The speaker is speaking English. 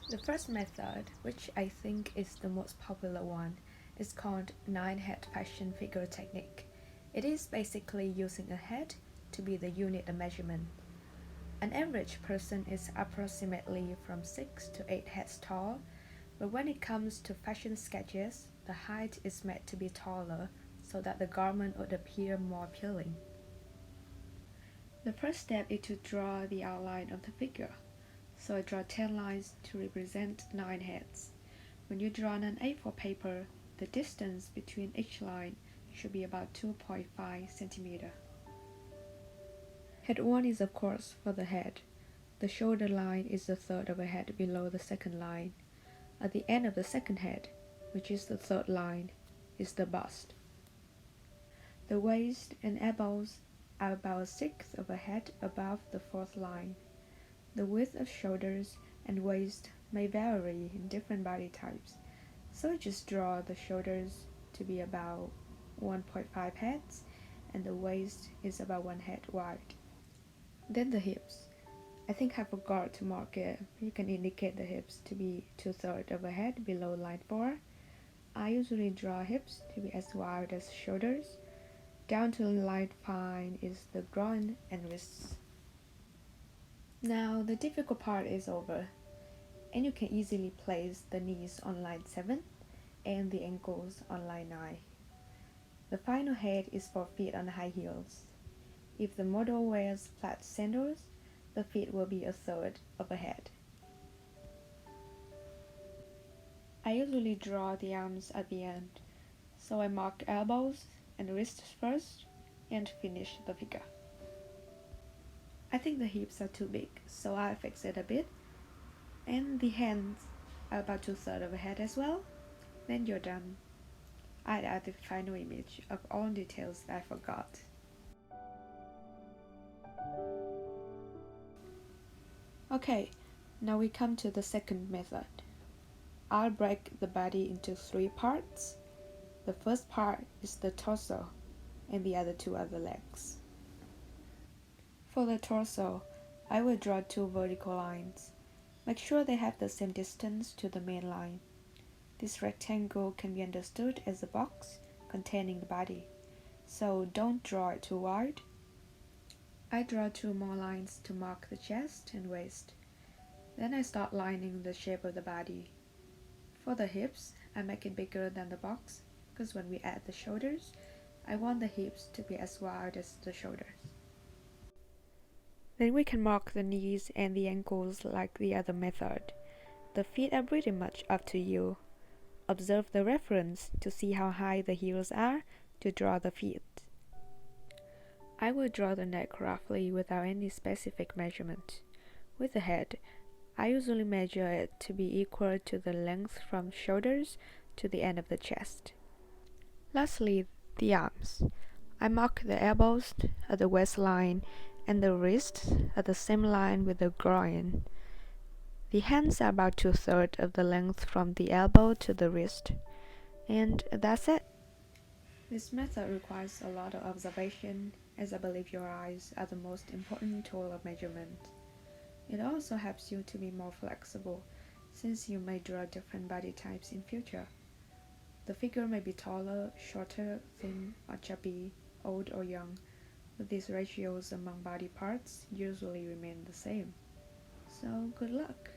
The first method, which I think is the most popular one, is called 9-head fashion figure technique. It is basically using a head to be the unit of measurement. An average person is approximately from 6 to 8 heads tall, but when it comes to fashion sketches, the height is made to be taller so that the garment would appear more appealing. The first step is to draw the outline of the figure. So I draw 10 lines to represent 9 heads. When you draw on an A4 paper, the distance between each line should be about 2.5 cm. Head 1 is of course for the head. The shoulder line is the third of a head below the second line. At the end of the second head, which is the third line, is the bust. The waist and elbows are about a sixth of a head above the fourth line. The width of shoulders and waist may vary in different body types, so just draw the shoulders to be about 1.5 heads and the waist is about 1 head wide. Then the hips. I think I forgot to mark it. You can indicate the hips to be 2/3 of a head below line 4. I usually draw hips to be as wide as shoulders. Down to line 5 is the groin and wrists. Now the difficult part is over, and you can easily place the knees on line 7 and the ankles on line 9. The final head is for feet on high heels. If the model wears flat sandals, the feet will be 1/3 of a head. I usually draw the arms at the end, so I mark elbows and wrists first and finish the figure. I think the hips are too big, so I fix it a bit, and the hands are about 2/3 of a head as well. Then you're done. I'd add the final image of all details that I forgot. Okay, now we come to the second method. I'll break the body into 3 parts. The first part is the torso, and the other 2 are the legs. For the torso, I will draw 2 vertical lines. Make sure they have the same distance to the main line. This rectangle can be understood as a box containing the body, so don't draw it too wide. I draw 2 more lines to mark the chest and waist. Then I start lining the shape of the body. For the hips, I make it bigger than the box, because when we add the shoulders, I want the hips to be as wide as the shoulders. Then we can mark the knees and the ankles like the other method. The feet are pretty much up to you. Observe the reference to see how high the heels are to draw the feet. I will draw the neck roughly without any specific measurement. With the head, I usually measure it to be equal to the length from shoulders to the end of the chest. Lastly, the arms. I mark the elbows at the waistline and the wrists at the same line with the groin. The hands are about 2/3 of the length from the elbow to the wrist. And that's it. This method requires a lot of observation, as I believe your eyes are the most important tool of measurement. It also helps you to be more flexible, since you may draw different body types in future. The figure may be taller, shorter, thin, or chubby, old or young, but these ratios among body parts usually remain the same. So good luck!